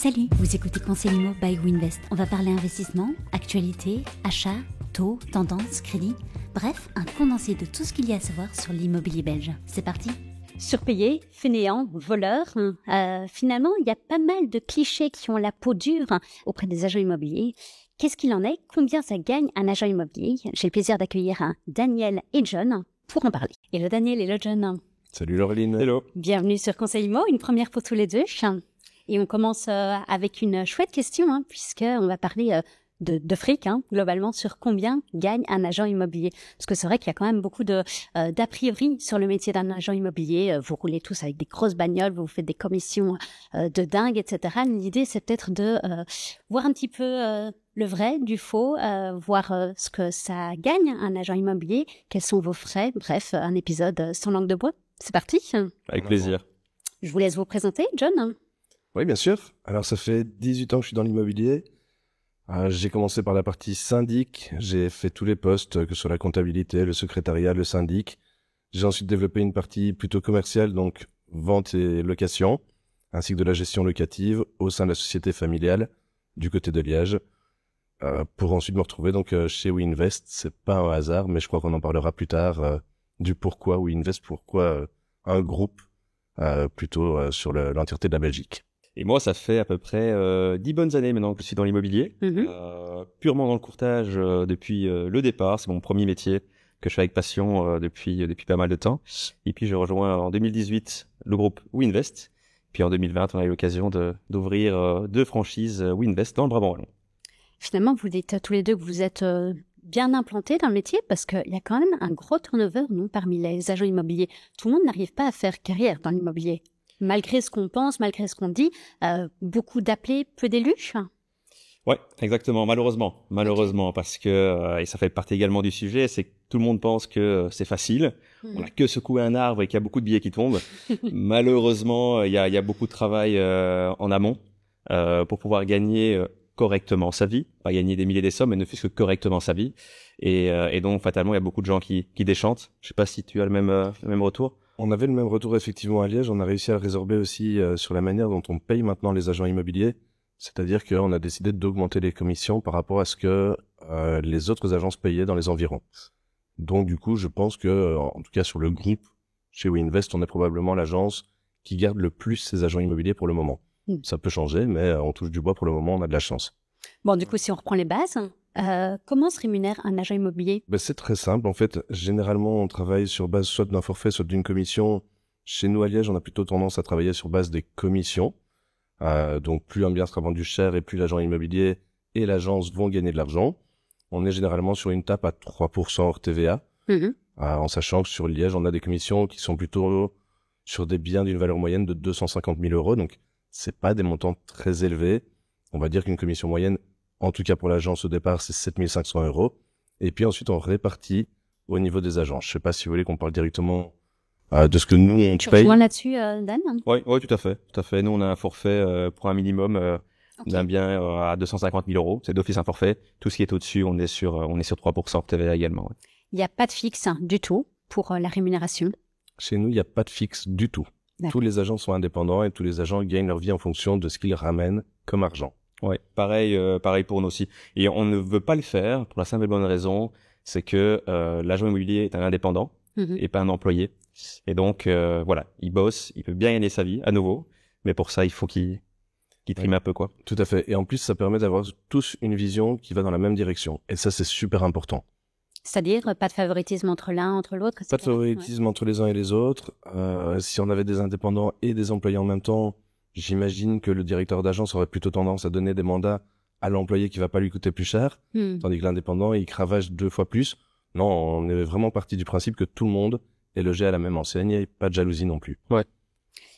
Salut, vous écoutez Conseil Immo by Winvest. On va parler investissement, actualité, achat, taux, tendance, crédit. Bref, un condensé de tout ce qu'il y a à savoir sur l'immobilier belge. C'est parti. Surpayé, fainéant, voleur. Finalement, il y a pas mal de clichés qui ont la peau dure auprès des agents immobiliers. Qu'est-ce qu'il en est? Combien ça gagne un agent immobilier? J'ai le plaisir d'accueillir Daniel et John pour en parler. Hello Daniel, hello John. Salut Laureline. Hello. Bienvenue sur Conseil Immo, une première pour tous les deux. Et on commence avec une chouette question, puisqu'on va parler de fric, globalement, sur combien gagne un agent immobilier. Parce que c'est vrai qu'il y a quand même beaucoup d'a priori sur le métier d'un agent immobilier. Vous roulez tous avec des grosses bagnoles, vous faites des commissions de dingue, etc. L'idée, c'est peut-être de voir un petit peu le vrai du faux, voir ce que ça gagne un agent immobilier, quels sont vos frais. Bref, un épisode sans langue de bois. C'est parti. Avec plaisir. Je vous laisse vous présenter, John. Oui, bien sûr. Alors, ça fait 18 ans que je suis dans l'immobilier. J'ai commencé par la partie syndic. J'ai fait tous les postes, que ce soit la comptabilité, le secrétariat, le syndic. J'ai ensuite développé une partie plutôt commerciale, donc vente et location, ainsi que de la gestion locative au sein de la société familiale du côté de Liège, pour ensuite me retrouver donc chez WeInvest. C'est pas un hasard, mais je crois qu'on en parlera plus tard du pourquoi WeInvest, pourquoi un groupe plutôt sur l'entièreté de la Belgique. Et moi, ça fait à peu près 10 bonnes années maintenant que je suis dans l'immobilier, purement dans le courtage depuis le départ. C'est mon premier métier que je fais avec passion depuis pas mal de temps. Et puis, j'ai rejoint en 2018 le groupe WeInvest. Puis en 2020, on a eu l'occasion d'ouvrir 2 franchises WeInvest dans le Brabant wallon. Finalement, vous dites tous les deux que vous êtes bien implantés dans le métier parce qu'il y a quand même un gros turnover parmi les agents immobiliers. Tout le monde n'arrive pas à faire carrière dans l'immobilier. Malgré ce qu'on pense, malgré ce qu'on dit, beaucoup d'appelés, peu d'élus. Ouais, exactement. Malheureusement, parce que et ça fait partie également du sujet, c'est que tout le monde pense que c'est facile. On a que secouer un arbre et qu'il y a beaucoup de billets qui tombent. Malheureusement, il y a beaucoup de travail en amont pour pouvoir gagner correctement sa vie, pas gagner des milliers des sommes, mais ne fût-ce que correctement sa vie. Et donc fatalement, il y a beaucoup de gens qui déchantent. Je sais pas si tu as le même retour. On avait le même retour effectivement à Liège. On a réussi à le résorber aussi sur la manière dont on paye maintenant les agents immobiliers. C'est-à-dire qu'on a décidé d'augmenter les commissions par rapport à ce que les autres agences payaient dans les environs. Donc du coup, je pense que, en tout cas sur le groupe, chez WeInvest, on est probablement l'agence qui garde le plus ses agents immobiliers pour le moment. Ça peut changer, mais on touche du bois pour le moment, on a de la chance. Bon, du coup, si on reprend les bases, comment se rémunère un agent immobilier? C'est très simple. En fait, généralement, on travaille sur base soit d'un forfait, soit d'une commission. Chez nous, à Liège, on a plutôt tendance à travailler sur base des commissions. Donc, plus un bien sera vendu cher et plus l'agent immobilier et l'agence vont gagner de l'argent. On est généralement sur une tape à 3% hors TVA. En sachant que sur Liège, on a des commissions qui sont plutôt sur des biens d'une valeur moyenne de 250 000 euros. Donc, c'est pas des montants très élevés. On va dire qu'une commission moyenne, en tout cas pour l'agence au départ, c'est 7 500 euros. Et puis ensuite, on répartit au niveau des agents. Je sais pas si vous voulez qu'on parle directement de ce que nous, on Tu paye. rejoins là-dessus, Dan? Oui, tout à fait. Nous, on a un forfait pour un minimum d'un bien à 250 000 euros. C'est d'office un forfait. Tout ce qui est au-dessus, on est sur 3% TVA également. Ouais. Il n'y a pas de fixe du tout pour la rémunération. Chez nous, il n'y a pas de fixe du tout. Tous les agents sont indépendants et tous les agents gagnent leur vie en fonction de ce qu'ils ramènent comme argent. Ouais, pareil pour nous aussi. Et on ne veut pas le faire pour la simple et bonne raison, c'est que l'agent immobilier est un indépendant et pas un employé. Et donc voilà, il bosse, il peut bien gagner sa vie à nouveau, mais pour ça il faut qu'il trime un peu quoi. Tout à fait. Et en plus, ça permet d'avoir tous une vision qui va dans la même direction. Et ça, c'est super important. C'est-à-dire pas de favoritisme entre l'un, entre l'autre, etc. Pas de favoritisme entre les uns et les autres. Si on avait des indépendants et des employés en même temps, j'imagine que le directeur d'agence aurait plutôt tendance à donner des mandats à l'employé qui va pas lui coûter plus cher, tandis que l'indépendant, il cravache 2 fois plus. Non, on est vraiment parti du principe que tout le monde est logé à la même enseigne et pas de jalousie non plus. Ouais.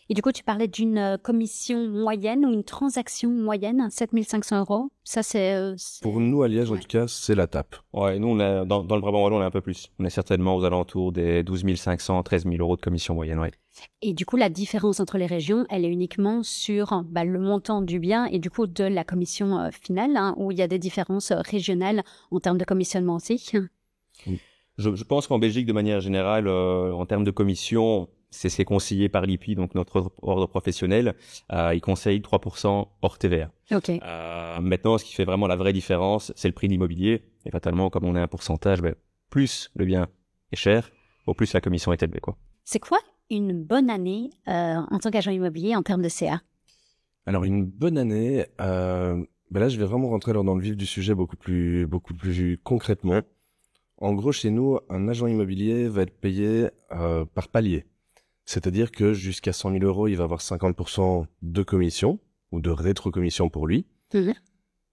Et du coup, tu parlais d'une commission moyenne ou une transaction moyenne, 7 500 euros. Ça, c'est... Pour nous, à Liège, en tout cas, c'est la tape. Ouais, nous, on est, dans le Brabant wallon, on est un peu plus. On est certainement aux alentours des 12 500, 13 000 euros de commission moyenne, ouais. Et du coup, la différence entre les régions, elle est uniquement sur le montant du bien et du coup de la commission finale, où il y a des différences régionales en termes de commissionnement aussi. Je pense qu'en Belgique, de manière générale, en termes de commission, c'est ce qui est conseillé par l'IPI, donc notre ordre professionnel. Il conseille 3% hors TVA. Ok. Maintenant, ce qui fait vraiment la vraie différence, c'est le prix de l'immobilier. Et fatalement, comme on a un pourcentage, plus le bien est cher, au plus la commission est élevée, quoi. C'est quoi une bonne année en tant qu'agent immobilier en termes de CA? Alors une bonne année, là je vais vraiment rentrer dans le vif du sujet beaucoup plus concrètement. En gros, chez nous, un agent immobilier va être payé par palier. C'est-à-dire que jusqu'à 100 000 euros, il va avoir 50% de commission ou de rétrocommission pour lui. Mmh.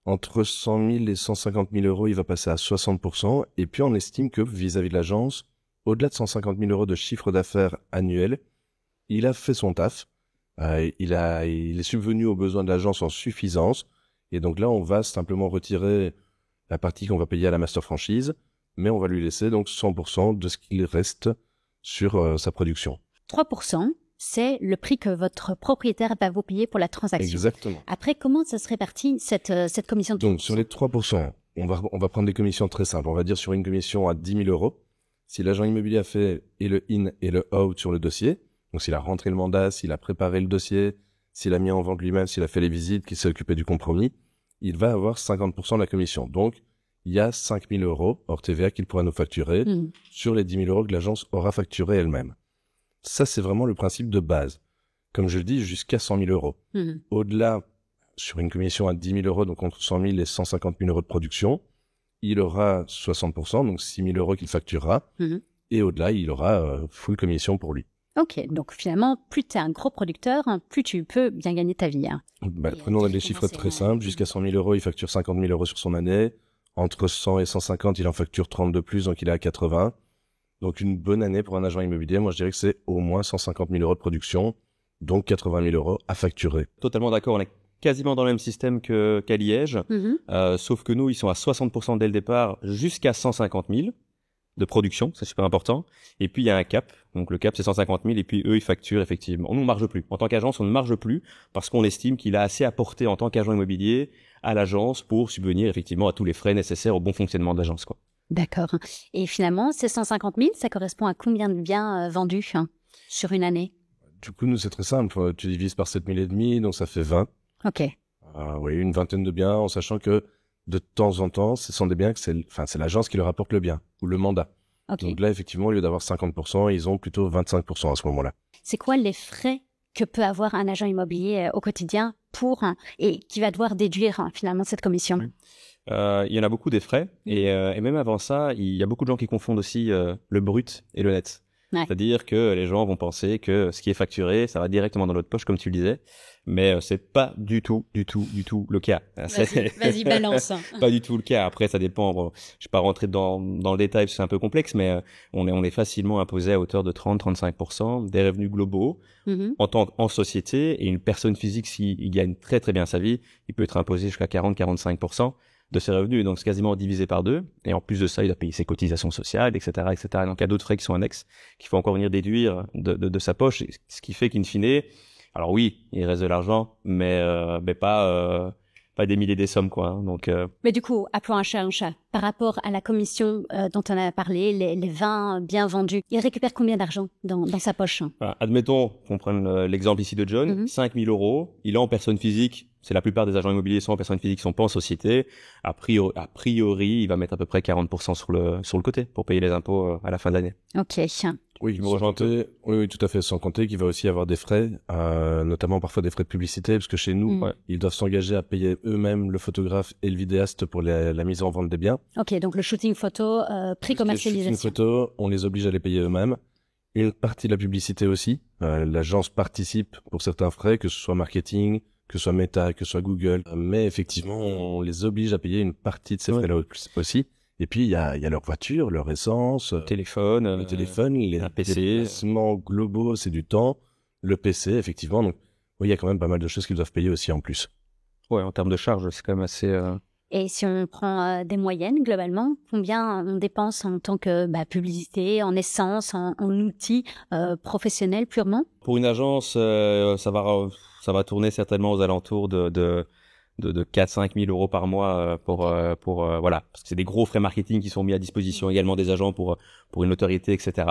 Entre 100 000 et 150 000 euros, il va passer à 60%. Et puis, on estime que vis-à-vis de l'agence, au-delà de 150 000 euros de chiffre d'affaires annuel, il a fait son taf. Il est subvenu aux besoins de l'agence en suffisance. Et donc là, on va simplement retirer la partie qu'on va payer à la master franchise, mais on va lui laisser donc 100% de ce qu'il reste sur sa production. 3%, c'est le prix que votre propriétaire va vous payer pour la transaction. Exactement. Après, comment ça se répartit, cette commission de 3%? Donc, sur les 3%, on va prendre des commissions très simples. On va dire sur une commission à 10 000 euros. Si l'agent immobilier a fait et le in et le out sur le dossier, donc s'il a rentré le mandat, s'il a préparé le dossier, s'il a mis en vente lui-même, s'il a fait les visites, qu'il s'est occupé du compromis, il va avoir 50% de la commission. Donc, il y a 5 000 euros hors TVA qu'il pourra nous facturer sur les 10 000 euros que l'agence aura facturé elle-même. Ça, c'est vraiment le principe de base. Comme je le dis, jusqu'à 100 000 euros. Au-delà, sur une commission à 10 000 euros, donc entre 100 000 et 150 000 euros de production, il aura 60%, donc 6 000 euros qu'il facturera. Et au-delà, il aura full commission pour lui. Ok, donc finalement, plus tu es un gros producteur, plus tu peux bien gagner ta vie. Prenons des chiffres très simples. Jusqu'à 100 000 euros, il facture 50 000 euros sur son année. Entre 100 et 150, il en facture 30 de plus, donc il est à 80. Donc une bonne année pour un agent immobilier, moi je dirais que c'est au moins 150 000 euros de production, donc 80 000 euros à facturer. Totalement d'accord, on est quasiment dans le même système qu'à Liège, sauf que nous, ils sont à 60% dès le départ jusqu'à 150 000 de production, c'est super important. Et puis il y a un cap, donc le cap c'est 150 000 et puis eux ils facturent effectivement. On ne marge plus. En tant qu'agence, on ne marge plus parce qu'on estime qu'il a assez apporté en tant qu'agent immobilier à l'agence pour subvenir effectivement à tous les frais nécessaires au bon fonctionnement de l'agence, quoi. D'accord. Et finalement, ces 150 000, ça correspond à combien de biens vendus sur une année? Du coup, nous, c'est très simple. Tu divises par 7 500, donc ça fait 20. Ok. Oui, une vingtaine de biens, en sachant que de temps en temps, ce sont des biens que c'est l'agence qui leur apporte le bien, ou le mandat. Okay. Donc là, effectivement, au lieu d'avoir 50%, ils ont plutôt 25% à ce moment-là. C'est quoi les frais que peut avoir un agent immobilier au quotidien et qui va devoir déduire finalement cette commission? Il y en a beaucoup des frais et même avant ça, il y a beaucoup de gens qui confondent aussi le brut et le net. Ouais. C'est-à-dire que les gens vont penser que ce qui est facturé, ça va directement dans notre poche, comme tu le disais, mais c'est pas du tout le cas. Vas-y, balance. Pas du tout le cas. Après, ça dépend. Bon, je vais pas rentrer dans le détail, c'est un peu complexe, mais on est facilement imposé à hauteur de 30-35% des revenus globaux en société, et une personne physique, s'il gagne très très bien sa vie, il peut être imposé jusqu'à 40-45% de ses revenus, donc c'est quasiment divisé par 2, et en plus de ça, il doit payer ses cotisations sociales, etc., etc. Donc il y a d'autres frais qui sont annexes, qu'il faut encore venir déduire de sa poche, ce qui fait qu'in fine, alors oui, il reste de l'argent, mais pas des milliers des sommes, quoi. Donc, Mais du coup, appelons un chat un chat. Par rapport à la commission dont on a parlé, les 20 bien vendus, il récupère combien d'argent dans sa poche? Voilà. Admettons qu'on prenne l'exemple ici de John, 5 000 euros, il est en personne physique. C'est la plupart des agents immobiliers sont en personnes physiques, sont pas en société. A priori, il va mettre à peu près 40% sur le côté pour payer les impôts à la fin de l'année. Ok. Oui, oui, tout à fait. Sans compter qu'il va aussi avoir des frais, notamment parfois des frais de publicité, parce que chez nous, ils doivent s'engager à payer eux-mêmes le photographe et le vidéaste pour la mise en vente des biens. Ok, donc le shooting photo, prix commercialisation. Le shooting photo, on les oblige à les payer eux-mêmes. Une partie de la publicité aussi. L'agence participe pour certains frais, que ce soit marketing, que ce soit Meta, que ce soit Google. Mais effectivement, on les oblige à payer une partie de ces frais-là aussi. Et puis, il y a leur voiture, leur essence, le téléphone, les déplacements globaux, c'est du temps. Le PC, effectivement. Donc, oui, il y a quand même pas mal de choses qu'ils doivent payer aussi en plus. Ouais, en termes de charges, c'est quand même assez... Et si on prend des moyennes, globalement, combien on dépense en tant que publicité, en essence, en outils professionnels purement? Pour une agence, ça va tourner certainement aux alentours de de 4-5 000 euros par mois pour voilà, parce que c'est des gros frais marketing qui sont mis à disposition également des agents pour une notoriété, etc.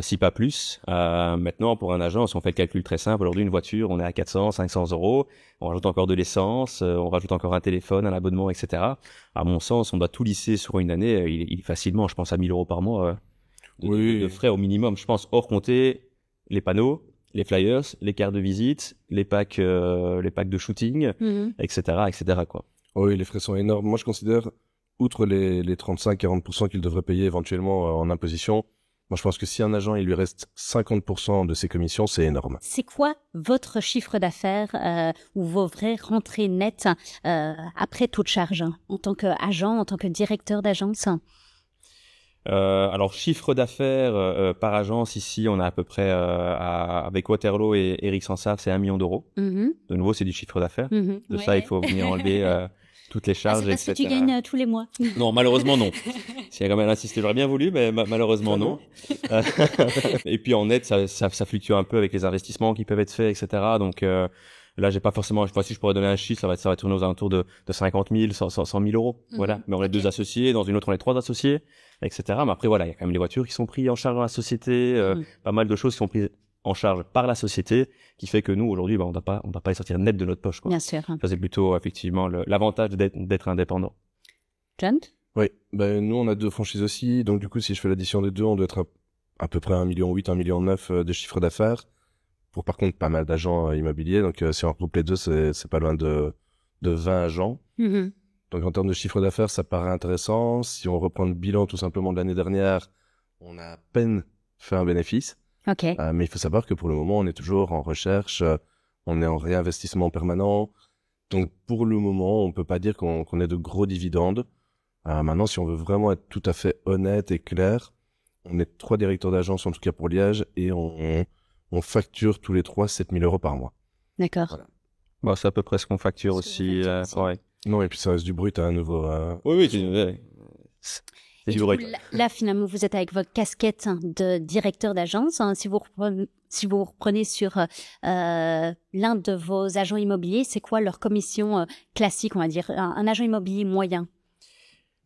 Si pas plus. Maintenant, pour un agent, si on fait le calcul très simple, aujourd'hui une voiture, on est à 400-500 euros. On rajoute encore de l'essence, on rajoute encore un téléphone, un abonnement, etc. À mon sens, on doit tout lisser sur une année. Il est facilement, je pense, à 1 000 euros par mois de frais au minimum. Je pense hors compter les panneaux, les flyers, les cartes de visite, les packs de shooting, etc., quoi. Oui, les frais sont énormes. Moi, je considère, outre les 35-40% qu'il devrait payer éventuellement en imposition, moi, je pense que si un agent, il lui reste 50% de ses commissions, c'est énorme. C'est quoi votre chiffre d'affaires ou vos vraies rentrées nettes après toute charge, en tant qu'agent, en tant que directeur d'agence? Alors, chiffre d'affaires par agence, ici, on a à peu près, avec Waterloo et Eric Sansard, c'est 1 million d'euros. De nouveau, c'est du chiffre d'affaires. De ça, il faut venir enlever toutes les charges, etc. C'est parce etc. que tu gagnes tous les mois. Non, malheureusement, non. Si elle a insisté, j'aurais bien voulu, mais malheureusement, non. Et puis, en net, ça fluctue un peu avec les investissements qui peuvent être faits, etc. Donc, là, j'ai pas forcément, si je pourrais donner un chiffre, ça va tourner aux alentours de 50 000, 100 000 euros. Voilà. Mais on est 2 associés, dans une autre, on est 3 associés, etc. Mais après, voilà, il y a quand même les voitures qui sont prises en charge dans la société, pas mal de choses qui sont prises en charge par la société, qui fait que nous, aujourd'hui, on doit pas les sortir net de notre poche, quoi. Bien sûr. Ça, c'est plutôt, effectivement, l'avantage d'être indépendant. John? Oui. Nous, on a 2 franchises aussi. Donc, du coup, si je fais l'addition des deux, on doit être à peu près 1,8 million, 1,9 million de chiffre d'affaires. Pour, par contre, pas mal d'agents immobiliers. Donc, si on regroupe les deux, c'est pas loin de 20 agents. Donc, en termes de chiffre d'affaires, ça paraît intéressant. Si on reprend le bilan, tout simplement, de l'année dernière, on a à peine fait un bénéfice. Okay. Mais il faut savoir que pour le moment, on est toujours en recherche, on est en réinvestissement permanent. Donc, pour le moment, on peut pas dire qu'on ait de gros dividendes. Maintenant, si on veut vraiment être tout à fait honnête et clair, on est 3 directeurs d'agence, en tout cas pour Liège, et on facture tous les 3 7 000 euros par mois. D'accord. Voilà. Bon, c'est à peu près ce qu'on facture aussi. Ouais. Non, et puis ça reste du brut à nouveau. Oui, c'est du brut. Là, finalement, vous êtes avec votre casquette de directeur d'agence. Si vous reprenez sur l'un de vos agents immobiliers, c'est quoi leur commission classique, on va dire, un agent immobilier moyen?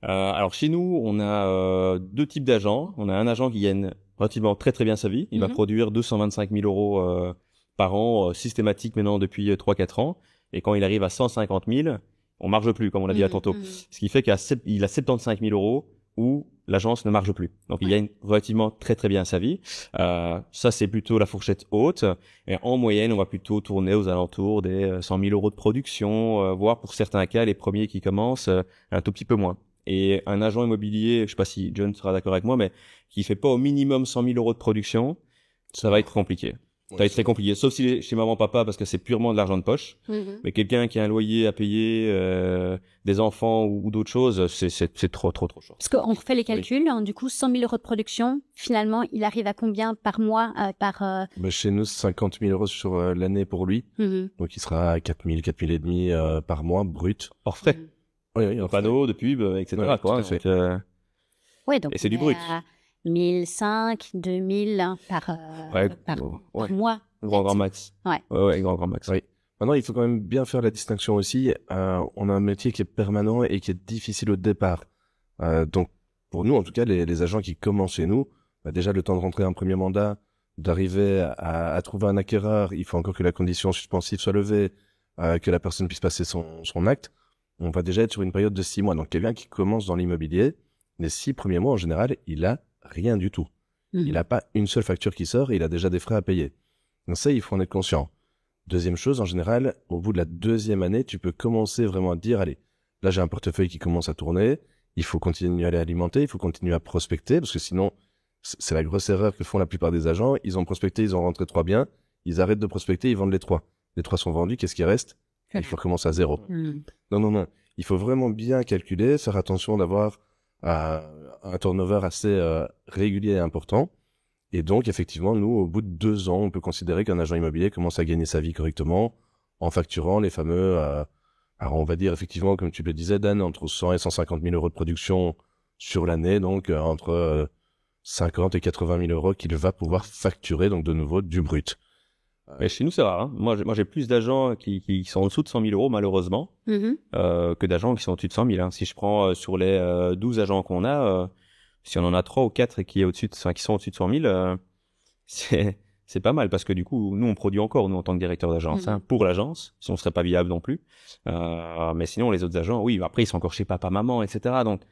Alors, chez nous, on a 2 types d'agents. On a un agent qui gagne relativement très très bien sa vie. Il va produire 225 000 euros par an, systématique maintenant depuis 3-4 ans. Et quand il arrive à 150 000, on marge plus, comme on l'a dit tantôt. Ce qui fait qu'il a 75 000 euros où l'agence ne marche plus. Donc, il gagne relativement très très bien sa vie. Ça, c'est plutôt la fourchette haute. Et en moyenne, on va plutôt tourner aux alentours des 100 000 euros de production, voire pour certains cas, les premiers qui commencent, un tout petit peu moins. Et un agent immobilier, je sais pas si John sera d'accord avec moi, mais qui fait pas au minimum 100 000 euros de production, ça va être compliqué. Ça va être très compliqué, sauf s'il est chez maman papa parce que c'est purement de l'argent de poche. Mais quelqu'un qui a un loyer à payer, des enfants ou d'autres choses, c'est trop short. Parce qu'on refait les calculs, du coup 100 000 euros de production, finalement il arrive à combien par mois Chez nous, 50 000 euros sur l'année pour lui. Donc il sera à 4 000, 4 000 et demi par mois brut. Hors frais. Oui, hors panneaux, de pub, etc. Ouais, quoi. Donc et c'est du brut. 1005, 2000 par mois. Grand max. Ouais, grand max. Oui. Maintenant, il faut quand même bien faire la distinction aussi. On a un métier qui est permanent et qui est difficile au départ. Donc, pour nous, en tout cas, les agents qui commencent chez nous, déjà le temps de rentrer un premier mandat, d'arriver à trouver un acquéreur, il faut encore que la condition suspensive soit levée, que la personne puisse passer son acte. On va déjà être sur une période de 6 mois. Donc, quelqu'un qui commence dans l'immobilier, les 6 premiers mois, en général, il a rien du tout. Il n'a pas une seule facture qui sort et il a déjà des frais à payer. Donc ça, il faut en être conscient. Deuxième chose, en général, au bout de la 2e année, tu peux commencer vraiment à te dire, allez, là j'ai un portefeuille qui commence à tourner, il faut continuer à l'alimenter, il faut continuer à prospecter, parce que sinon, c'est la grosse erreur que font la plupart des agents. Ils ont prospecté, ils ont rentré 3 biens, ils arrêtent de prospecter, ils vendent les 3. Les 3 sont vendus, qu'est-ce qui reste? Il faut recommencer à 0. Non. Il faut vraiment bien calculer, faire attention d'avoir un turnover assez régulier et important. Et donc, effectivement, nous, au bout de 2 ans, on peut considérer qu'un agent immobilier commence à gagner sa vie correctement en facturant les fameux, alors on va dire effectivement, comme tu le disais, Dan, entre 100 et 150 000 euros de production sur l'année, donc entre 50 et 80 000 euros qu'il va pouvoir facturer, donc de nouveau du brut. Mais chez nous, c'est rare. Hein. Moi, j'ai plus d'agents qui sont en dessous de 100 000 euros, malheureusement, que d'agents qui sont au-dessus de 100 000. Hein. Si je prends sur les 12 agents qu'on a, si on en a 3 ou 4 qui sont au-dessus de 100 000, c'est pas mal parce que du coup, nous, on produit encore, nous, en tant que directeur d'agence, hein, pour l'agence, si on serait pas viable non plus. Mais sinon, les autres agents, oui, après, ils sont encore chez papa, maman, etc. Donc,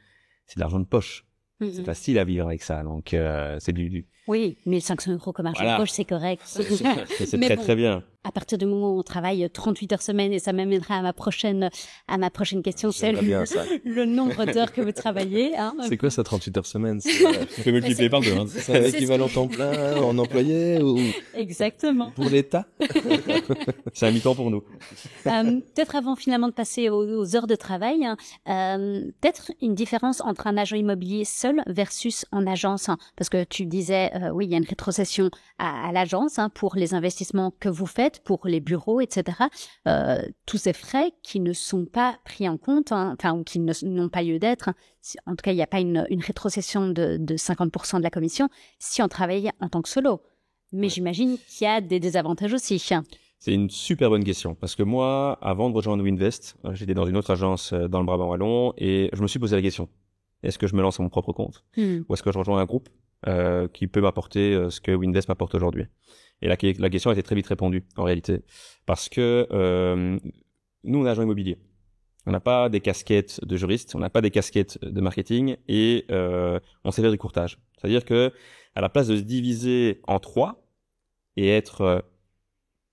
c'est de l'argent de poche. C'est facile à vivre avec ça. Donc, c'est du... Oui, 1 500 euros comme argent de poche, c'est correct. C'est très, très bien. À partir du moment où on travaille 38 heures semaine, et ça m'amènera à ma prochaine question, c'est le nombre d'heures que vous travaillez. Hein. C'est quoi ça, 38 heures semaine? Tu peux multiplier par 2. Hein. C'est un équivalent temps plein en employé ou... Exactement. Pour l'État? C'est un mi-temps pour nous. Peut-être avant finalement de passer aux heures de travail, peut-être une différence entre un agent immobilier seul versus en agence. Hein, parce que tu disais, oui, il y a une rétrocession à l'agence pour les investissements que vous faites, pour les bureaux, etc. Tous ces frais qui ne sont pas pris en compte, ou qui n'ont pas lieu d'être. En tout cas, il n'y a pas une rétrocession de 50% de la commission si on travaille en tant que solo. Mais j'imagine qu'il y a des désavantages aussi. C'est une super bonne question parce que moi, avant de rejoindre Winvest, j'étais dans une autre agence dans le Brabant wallon et je me suis posé la question. Est-ce que je me lance à mon propre compte ou est-ce que je rejoins un groupe qui peut m'apporter ce que Winvest m'apporte aujourd'hui? Et la question a été très vite répondue, en réalité. Parce que nous, on est agent immobilier. On n'a pas des casquettes de juriste, on n'a pas des casquettes de marketing et on sait faire du courtage. C'est-à-dire que à la place de se diviser en 3 et être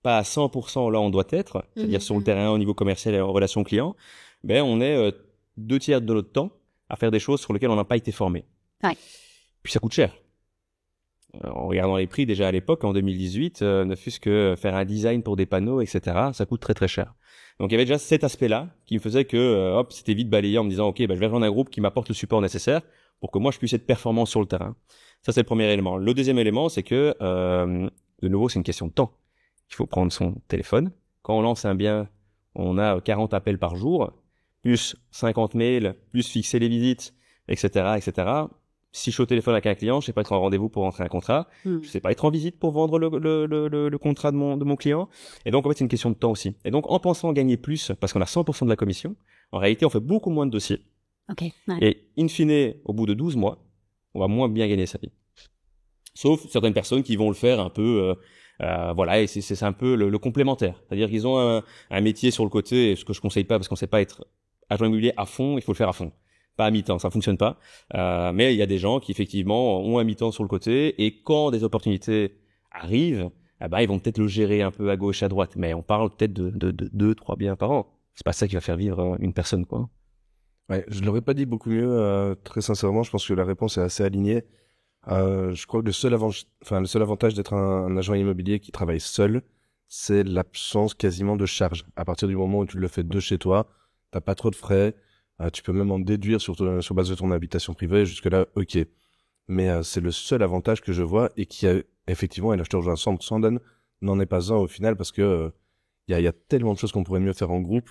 pas à 100% là où on doit être, c'est-à-dire sur le terrain au niveau commercial et en relation client, ben on est 2/3 de notre temps à faire des choses sur lesquelles on n'a pas été formé. Ouais. Puis ça coûte cher. En regardant les prix déjà à l'époque, en 2018, ne fût-ce que faire un design pour des panneaux, etc., ça coûte très très cher. Donc il y avait déjà cet aspect-là qui me faisait que c'était vite balayé en me disant ok, je vais rejoindre un groupe qui m'apporte le support nécessaire pour que moi je puisse être performant sur le terrain. Ça c'est le premier élément. Le deuxième élément, c'est que de nouveau c'est une question de temps. Il faut prendre son téléphone. Quand on lance un bien, on a 40 appels par jour, plus 50 mails, plus fixer les visites, etc., etc. Si je suis au téléphone avec un client, je sais pas être en rendez-vous pour rentrer un contrat, je sais pas être en visite pour vendre le contrat de mon client. Et donc, en fait, c'est une question de temps aussi. Et donc, en pensant gagner plus, parce qu'on a 100% de la commission, en réalité, on fait beaucoup moins de dossiers. Okay, ouais. Et in fine, au bout de 12 mois, on va moins bien gagner sa vie. Sauf certaines personnes qui vont le faire un peu, voilà, et c'est un peu le complémentaire. C'est-à-dire qu'ils ont un métier sur le côté, ce que je conseille pas parce qu'on sait pas être agent immobilier à fond, il faut le faire à fond. Pas à mi-temps, ça fonctionne pas. Mais il y a des gens qui effectivement ont un mi-temps sur le côté et quand des opportunités arrivent, ils vont peut-être le gérer un peu à gauche, à droite. Mais on parle peut-être de 2-3 biens par an. C'est pas ça qui va faire vivre une personne, quoi. Ouais, je l'aurais pas dit beaucoup mieux. Très sincèrement, je pense que la réponse est assez alignée. Je crois que le seul avantage d'être un agent immobilier qui travaille seul, c'est l'absence quasiment de charge. À partir du moment où tu le fais de chez toi, t'as pas trop de frais. Tu peux même en déduire sur base de ton habitation privée. Jusque-là, ok. Mais c'est le seul avantage que je vois et qui a effectivement, et là je te rejoins 100%, Dan, n'en est pas un au final parce que y a tellement de choses qu'on pourrait mieux faire en groupe.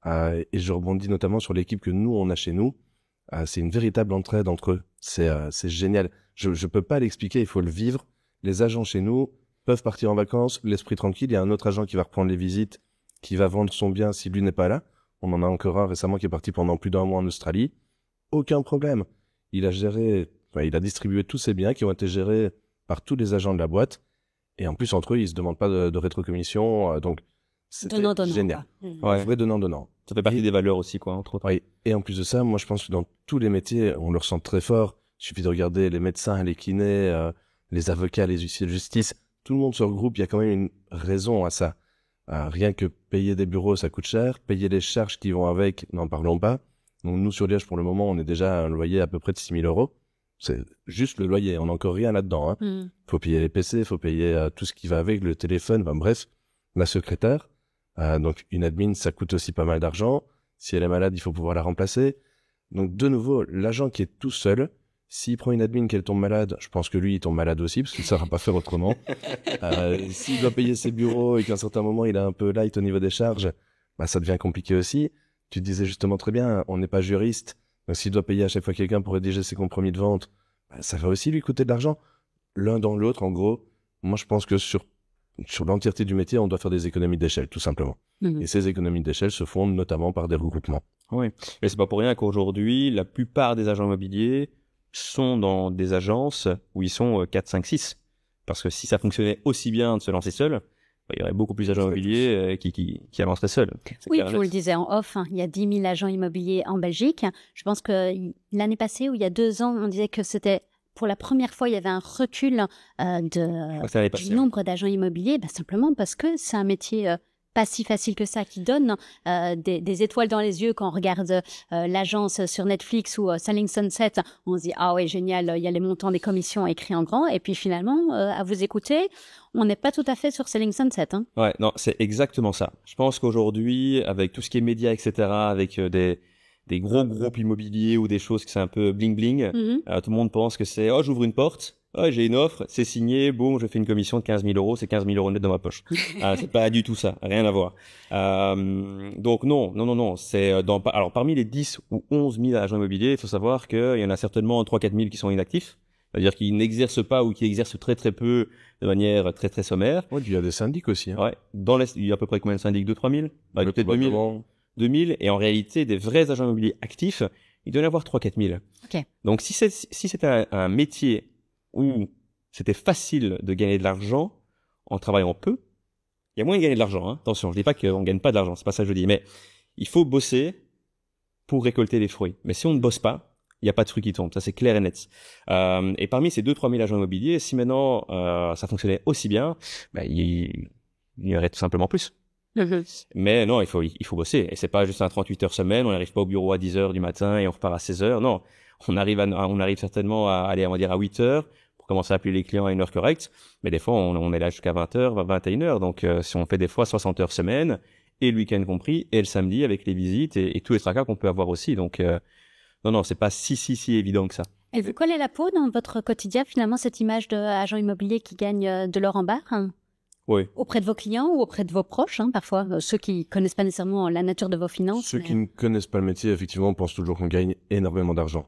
Et je rebondis notamment sur l'équipe que nous, on a chez nous. C'est une véritable entraide entre eux. C'est génial. Je peux pas l'expliquer, il faut le vivre. Les agents chez nous peuvent partir en vacances, l'esprit tranquille. Il y a un autre agent qui va reprendre les visites, qui va vendre son bien si lui n'est pas là. On en a encore un récemment qui est parti pendant plus d'1 mois en Australie. Aucun problème. Il a distribué tous ses biens qui ont été gérés par tous les agents de la boîte. Et en plus, entre eux, ils se demandent pas de rétrocommission. Donc, c'était génial. Ouais. Vrai donnant-donnant. Ça fait partie des valeurs aussi, quoi, entre autres. Oui. Et en plus de ça, moi, je pense que dans tous les métiers, on le ressent très fort. Il suffit de regarder les médecins, les kinés, les avocats, les huissiers de justice. Tout le monde se regroupe. Il y a quand même une raison à ça. Rien que payer des bureaux, ça coûte cher. Payer les charges qui vont avec, n'en parlons pas. Donc nous, sur Liège, pour le moment, on est déjà à un loyer à peu près de 6 000 €. C'est juste le loyer. On n'a encore rien là-dedans. Faut payer les PC, faut payer tout ce qui va avec, le téléphone, bref, la secrétaire. Donc une admin, ça coûte aussi pas mal d'argent. Si elle est malade, il faut pouvoir la remplacer. Donc de nouveau, l'agent qui est tout seul, s'il prend une admin qu'elle tombe malade, je pense que lui, il tombe malade aussi, parce qu'il ne saura pas faire autrement. S'il doit payer ses bureaux et qu'à un certain moment, il est un peu light au niveau des charges, ça devient compliqué aussi. Tu disais justement très bien, on n'est pas juriste. Donc s'il doit payer à chaque fois quelqu'un pour rédiger ses compromis de vente, ça va aussi lui coûter de l'argent. L'un dans l'autre, en gros. Moi, je pense que sur sur l'entièreté du métier, on doit faire des économies d'échelle, tout simplement. Et ces économies d'échelle se font notamment par des regroupements. Oui, mais c'est pas pour rien qu'aujourd'hui, la plupart des agents immobiliers sont dans des agences où ils sont 4, 5, 6. Parce que si ça fonctionnait aussi bien de se lancer seul, il y aurait beaucoup plus d'agents immobiliers qui avanceraient seuls. Oui, puis on le disait en off, il y a 10 000 agents immobiliers en Belgique. Je pense que l'année passée, ou il y a 2 ans, on disait que c'était pour la première fois, il y avait un recul du nombre d'agents immobiliers, simplement parce que c'est un métier pas si facile que ça, qui donne des étoiles dans les yeux quand on regarde l'agence sur Netflix ou Selling Sunset. On se dit, ah ouais, génial, il y a les montants des commissions écrits en grand. Et puis finalement, à vous écouter, on n'est pas tout à fait sur Selling Sunset. Ouais, non, c'est exactement ça. Je pense qu'aujourd'hui, avec tout ce qui est médias, etc., avec des gros groupes immobiliers ou des choses qui c'est un peu bling bling, tout le monde pense que c'est, oh, j'ouvre une porte, oh, j'ai une offre, c'est signé, boum, je fais une commission de 15 000 euros, c'est 15 000 euros net dans ma poche. C'est pas du tout ça, rien à voir. Donc non, c'est alors parmi les 10 ou 11 000 agents immobiliers, il faut savoir qu'il y en a certainement 3-4 000 qui sont inactifs, c'est-à-dire qu'ils n'exercent pas ou qui exercent très très peu de manière très très sommaire. Ouais, il y a des syndics aussi. Ouais, il y a à peu près combien de syndics? 2-3 000? Peut-être 2000, et en réalité, des vrais agents immobiliers actifs, il doit y en avoir 3-4 000. Okay. Donc, si c'était un métier où c'était facile de gagner de l'argent en travaillant peu, il y a moyen de gagner de l'argent, hein. Attention, je dis pas qu'on gagne pas de l'argent, c'est pas ça que je dis, mais il faut bosser pour récolter les fruits. Mais si on ne bosse pas, il n'y a pas de fruits qui tombent, ça c'est clair et net. Et parmi ces 2-3 000 agents immobiliers, si maintenant ça fonctionnait aussi bien, il y aurait tout simplement plus. Mais non, il faut bosser. Et c'est pas juste un 38 heures semaine, on n'arrive pas au bureau à 10 heures du matin et on repart à 16 heures. Non, on arrive certainement à aller, on va dire, à 8 heures pour commencer à appeler les clients à une heure correcte. Mais des fois, on est là jusqu'à 20 heures, 21 heures. Donc, si on fait des fois 60 heures semaine, et le week-end compris, et le samedi avec les visites et tous les tracas qu'on peut avoir aussi. Donc, non, c'est pas si évident que ça. Elle vous colle à la peau dans votre quotidien, finalement, cette image d'agent immobilier qui gagne de l'or en barre? Oui. Auprès de vos clients ou auprès de vos proches, parfois, ceux qui connaissent pas nécessairement la nature de vos finances. Ceux qui ne connaissent pas le métier, effectivement, pensent toujours qu'on gagne énormément d'argent.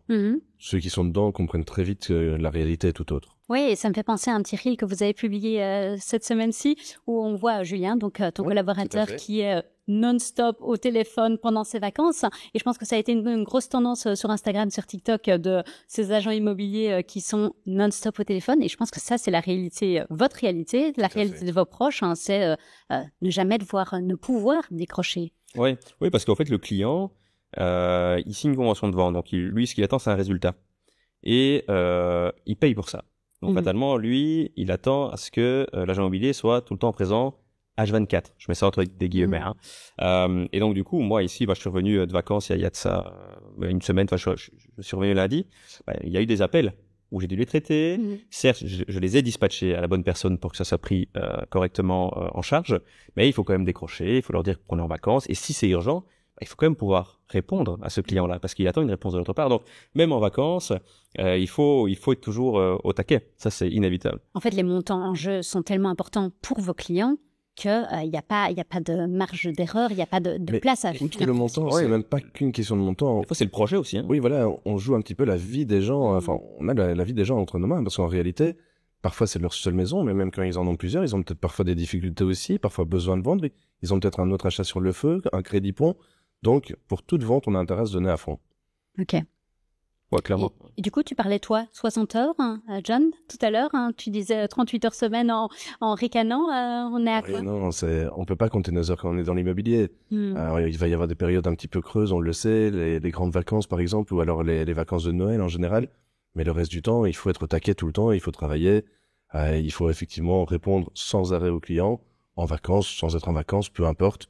Ceux qui sont dedans comprennent très vite que la réalité est tout autre. Oui, et ça me fait penser à un petit reel que vous avez publié cette semaine-ci, où on voit Julien, donc ton collaborateur, qui est non-stop au téléphone pendant ses vacances. Et je pense que ça a été une grosse tendance sur Instagram, sur TikTok, de ces agents immobiliers qui sont non-stop au téléphone. Et je pense que ça, c'est la réalité, votre réalité, la réalité de vos proches, c'est ne jamais ne pouvoir décrocher. Oui, parce qu'en fait, le client, il signe une convention de vente. Donc, lui, ce qu'il attend, c'est un résultat. Et il paye pour ça. Donc, fatalement, lui, il attend à ce que l'agent immobilier soit tout le temps présent H24. Je mets ça entre des guillemets. Et donc, du coup, moi, ici, je suis revenu de vacances il y a de ça une semaine. Je suis revenu lundi. Il y a eu des appels où j'ai dû les traiter. Certes, je les ai dispatchés à la bonne personne pour que ça soit pris correctement en charge. Mais il faut quand même décrocher. Il faut leur dire qu'on est en vacances. Et si c'est urgent, il faut quand même pouvoir répondre à ce client-là parce qu'il attend une réponse de notre part. Donc, même en vacances, il faut être toujours au taquet. Ça, c'est inévitable. En fait, les montants en jeu sont tellement importants pour vos clients qu'il n'y a pas de marge d'erreur, il n'y a pas de place à faire. Le montant, c'est même pas qu'une question de montant. Des fois, c'est le projet aussi. Oui, voilà, on joue un petit peu la vie des gens. Enfin, on a la vie des gens entre nos mains parce qu'en réalité, parfois c'est leur seule maison, mais même quand ils en ont plusieurs, ils ont peut-être parfois des difficultés aussi, parfois besoin de vendre. Ils ont peut-être un autre achat sur le feu, un crédit pont. Donc, pour toute vente, on a intérêt à se donner à fond. Ok. Ouais, clairement. Et du coup, tu parlais, toi, 60 heures, John, tout à l'heure. Tu disais 38 heures semaine en ricanant. On est à quoi? Non, on peut pas compter nos heures quand on est dans l'immobilier. Alors, il va y avoir des périodes un petit peu creuses, on le sait, les grandes vacances, par exemple, ou alors les vacances de Noël en général. Mais le reste du temps, il faut être au taquet tout le temps, il faut travailler. Il faut effectivement répondre sans arrêt aux clients, en vacances, sans être en vacances, peu importe.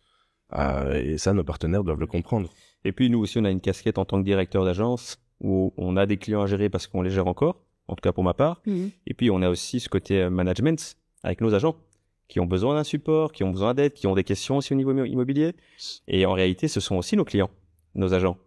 Et ça, nos partenaires doivent le comprendre. Et puis, nous aussi, on a une casquette en tant que directeur d'agence où on a des clients à gérer parce qu'on les gère encore, en tout cas pour ma part. Et puis, on a aussi ce côté management avec nos agents qui ont besoin d'un support, qui ont besoin d'aide, qui ont des questions aussi au niveau immobilier. Et en réalité, ce sont aussi nos clients, nos agents.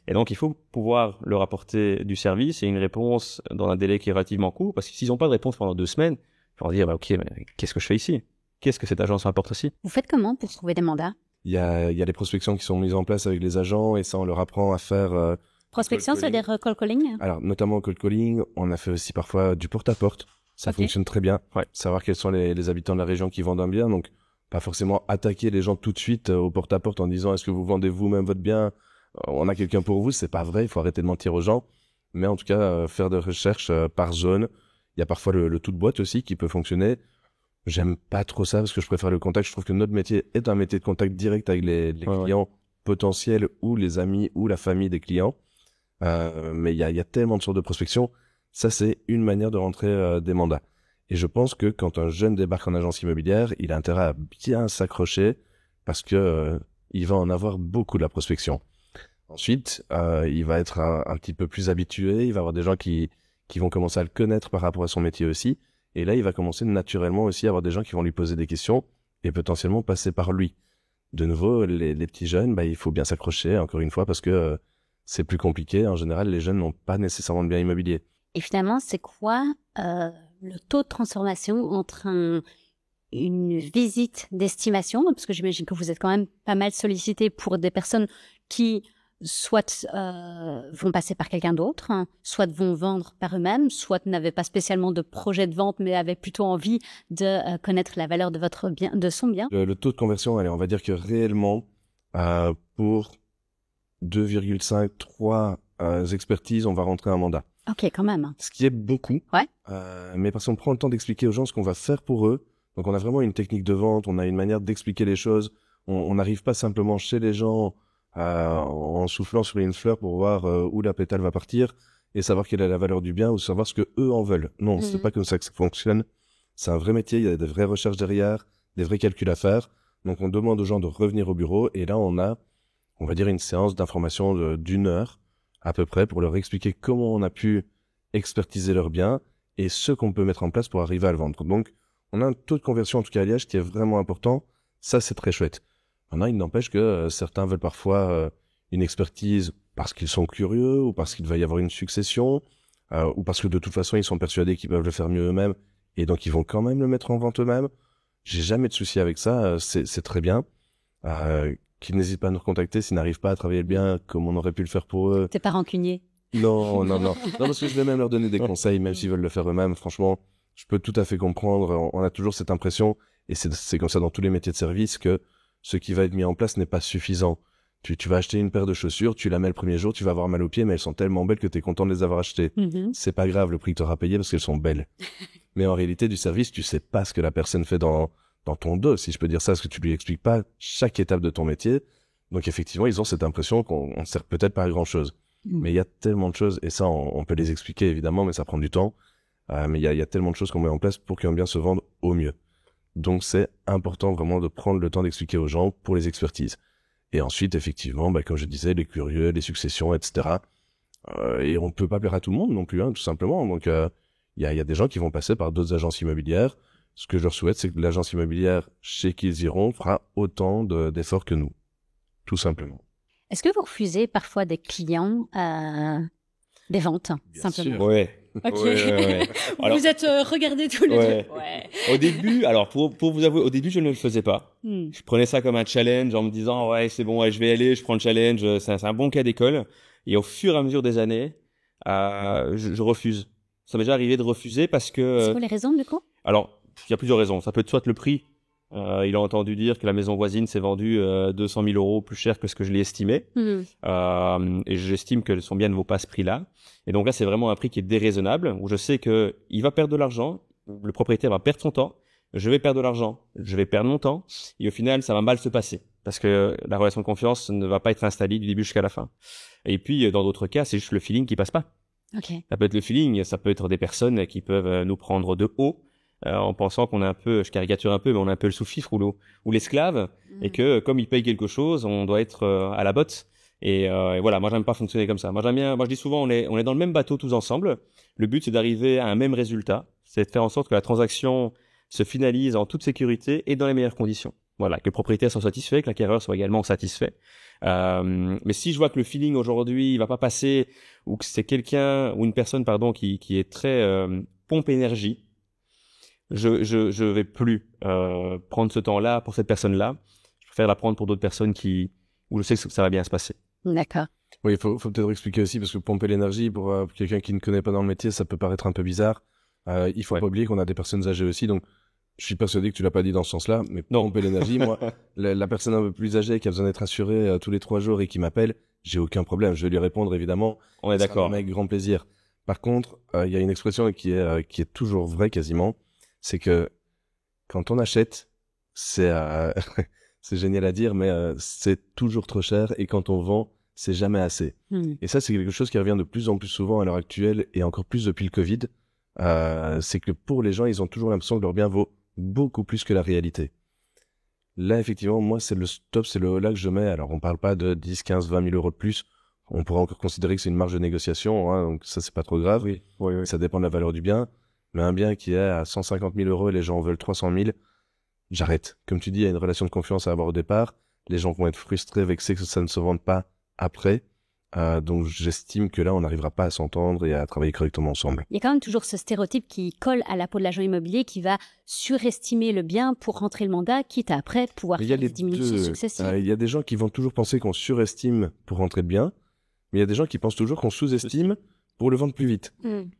Et donc, il faut pouvoir leur apporter du service et une réponse dans un délai qui est relativement court parce que s'ils n'ont pas de réponse pendant 2 semaines, il faut leur dire, OK, mais qu'est-ce que je fais ici? Qu'est-ce que cette agence apporte aussi? Vous faites comment pour trouver des mandats? Il y a des prospections qui sont mises en place avec les agents et ça, on leur apprend à faire... Prospection, c'est-à-dire cold calling? Alors, notamment cold calling, on a fait aussi parfois du porte-à-porte. Ça fonctionne très bien. Ouais. Savoir quels sont les habitants de la région qui vendent un bien. Donc, pas forcément attaquer les gens tout de suite au porte-à-porte en disant est-ce que vous vendez vous-même votre bien? On a quelqu'un pour vous. C'est pas vrai. Il faut arrêter de mentir aux gens. Mais en tout cas, faire des recherches par zone. Il y a parfois le tout de boîte aussi qui peut fonctionner. J'aime pas trop ça parce que je préfère le contact. Je trouve que notre métier est un métier de contact direct avec les clients potentiels ou les amis ou la famille des clients. Mais il y a tellement de sortes de prospection. Ça, c'est une manière de rentrer des mandats. Et je pense que quand un jeune débarque en agence immobilière, il a intérêt à bien s'accrocher parce que il va en avoir beaucoup de la prospection. Ensuite, il va être un petit peu plus habitué. Il va avoir des gens qui vont commencer à le connaître par rapport à son métier aussi. Et là, il va commencer naturellement aussi à avoir des gens qui vont lui poser des questions et potentiellement passer par lui. De nouveau, les petits jeunes, il faut bien s'accrocher, encore une fois, parce que c'est plus compliqué. En général, les jeunes n'ont pas nécessairement de bien immobilier. Et finalement, c'est quoi le taux de transformation entre une visite d'estimation, parce que j'imagine que vous êtes quand même pas mal sollicité pour des personnes qui soit vont passer par quelqu'un d'autre, soit vont vendre par eux-mêmes, soit n'avaient pas spécialement de projet de vente, mais avaient plutôt envie de connaître la valeur de votre bien, de son bien. Le taux de conversion, allez, on va dire que réellement, pour 2,5-3 expertises, on va rentrer un mandat. Ok, quand même. Ce qui est beaucoup. Ouais. Mais parce qu'on prend le temps d'expliquer aux gens ce qu'on va faire pour eux. Donc on a vraiment une technique de vente, on a une manière d'expliquer les choses. On n'arrive pas simplement chez les gens en soufflant sur une fleur pour voir où la pétale va partir et savoir quelle est la valeur du bien ou savoir ce que eux en veulent. Non, c'est pas comme ça que ça fonctionne. C'est un vrai métier, il y a des vraies recherches derrière, des vrais calculs à faire. Donc on demande aux gens de revenir au bureau et là on va dire une séance d'information d'1 heure à peu près pour leur expliquer comment on a pu expertiser leur bien et ce qu'on peut mettre en place pour arriver à le vendre. Donc on a un taux de conversion en tout cas à Liège qui est vraiment important. Ça c'est très chouette. Maintenant, il n'empêche que certains veulent parfois une expertise parce qu'ils sont curieux ou parce qu'il va y avoir une succession ou parce que de toute façon, ils sont persuadés qu'ils peuvent le faire mieux eux-mêmes et donc ils vont quand même le mettre en vente eux-mêmes. J'ai jamais de souci avec ça, c'est très bien. Qu'ils n'hésitent pas à nous recontacter s'ils n'arrivent pas à travailler le bien comme on aurait pu le faire pour eux. T'es pas rancunier? Non, parce que je vais même leur donner des conseils, même s'ils veulent le faire eux-mêmes. Franchement, je peux tout à fait comprendre. On a toujours cette impression, et c'est comme ça dans tous les métiers de service, que ce qui va être mis en place n'est pas suffisant. Tu vas acheter une paire de chaussures, tu la mets le premier jour, tu vas avoir mal aux pieds, mais elles sont tellement belles que tu es content de les avoir achetées. C'est pas grave le prix que tu auras payé parce qu'elles sont belles. Mais en réalité, du service, tu sais pas ce que la personne fait dans ton dos, si je peux dire ça, parce que tu lui expliques pas chaque étape de ton métier. Donc effectivement, ils ont cette impression qu'on ne sert peut-être pas à grand chose. Mais il y a tellement de choses, et ça, on peut les expliquer évidemment, mais ça prend du temps. Mais il y a tellement de choses qu'on met en place pour qu'un bien se vende au mieux. Donc c'est important vraiment de prendre le temps d'expliquer aux gens pour les expertises. Et ensuite, effectivement, comme je disais, les curieux, les successions, etc. Et on peut pas plaire à tout le monde non plus, tout simplement. Donc il y a des gens qui vont passer par d'autres agences immobilières. Ce que je leur souhaite, c'est que l'agence immobilière chez qui ils iront fera autant d'efforts que nous, tout simplement. Est-ce que vous refusez parfois des clients des ventes, Bien simplement? sûr. Ouais. Ok. Ouais. Alors, vous êtes regardés tous les Ouais. deux. Ouais. au début, alors pour vous avouer, au début je ne le faisais pas. Je prenais ça comme un challenge en me disant ouais c'est bon, ouais, je vais aller, je prends le challenge, c'est un bon cas d'école. Et au fur et à mesure des années, je refuse. Ça m'est déjà arrivé de refuser parce que. C'est quoi les raisons du coup? Alors il y a plusieurs raisons. Ça peut être soit le prix. Il a entendu dire que la maison voisine s'est vendue 200 000 € plus cher que ce que je l'ai estimé. Et j'estime que son bien ne vaut pas ce prix-là. Et donc là, c'est vraiment un prix qui est déraisonnable, où je sais que il va perdre de l'argent, le propriétaire va perdre son temps, je vais perdre de l'argent, je vais perdre mon temps, et au final, ça va mal se passer. Parce que la relation de confiance ne va pas être installée du début jusqu'à la fin. Et puis, dans d'autres cas, c'est juste le feeling qui passe pas. Ok. Ça peut être le feeling, ça peut être des personnes qui peuvent nous prendre de haut, en pensant qu'on est un peu, je caricature un peu, mais on est un peu le sous-fifre ou l'esclave, et que comme il paye quelque chose, on doit être à la botte. Et voilà, moi j'aime pas fonctionner comme ça. Moi je dis souvent, on est dans le même bateau tous ensemble. Le but c'est d'arriver à un même résultat, c'est de faire en sorte que la transaction se finalise en toute sécurité et dans les meilleures conditions. Voilà, que le propriétaire soit satisfait, que l'acquéreur soit également satisfait. Mais si je vois que le feeling aujourd'hui il va pas passer, ou que c'est quelqu'un ou une personne qui est très pompe énergie, je vais plus prendre ce temps-là pour cette personne-là. Je préfère la prendre pour d'autres personnes où je sais que ça va bien se passer. D'accord. Oui, il faut peut-être expliquer aussi, parce que pomper l'énergie pour quelqu'un qui ne connaît pas dans le métier, ça peut paraître un peu bizarre. Il faut pas oublier qu'on a des personnes âgées aussi, donc je suis persuadé que tu l'as pas dit dans ce sens-là, mais pour pomper l'énergie, moi, la personne un peu plus âgée qui a besoin d'être assurée tous les 3 jours et qui m'appelle, j'ai aucun problème. Je vais lui répondre, évidemment. On est d'accord. Avec grand plaisir. Par contre, il y a une expression qui est toujours vraie quasiment. C'est que quand on achète, c'est génial à dire, mais c'est toujours trop cher. Et quand on vend, c'est jamais assez. Et ça, c'est quelque chose qui revient de plus en plus souvent à l'heure actuelle et encore plus depuis le Covid. C'est que pour les gens, ils ont toujours l'impression que leur bien vaut beaucoup plus que la réalité. Là, effectivement, moi, c'est le stop, c'est le haut là que je mets. Alors, on parle pas de 10, 15, 20 000 euros de plus. On pourrait encore considérer que c'est une marge de négociation, hein, donc ça, c'est pas trop grave. Oui. Ça dépend de la valeur du bien. Mais un bien qui est à 150 000 euros et les gens en veulent 300 000, j'arrête. Comme tu dis, il y a une relation de confiance à avoir au départ. Les gens vont être frustrés, vexés que ça ne se vende pas après. Donc j'estime que là, on n'arrivera pas à s'entendre et à travailler correctement ensemble. Il y a quand même toujours ce stéréotype qui colle à la peau de l'agent immobilier qui va surestimer le bien pour rentrer le mandat, quitte à après pouvoir faire des diminutions successives. Il y a des gens qui vont toujours penser qu'on surestime pour rentrer le bien, mais il y a des gens qui pensent toujours qu'on sous-estime pour le vendre plus vite.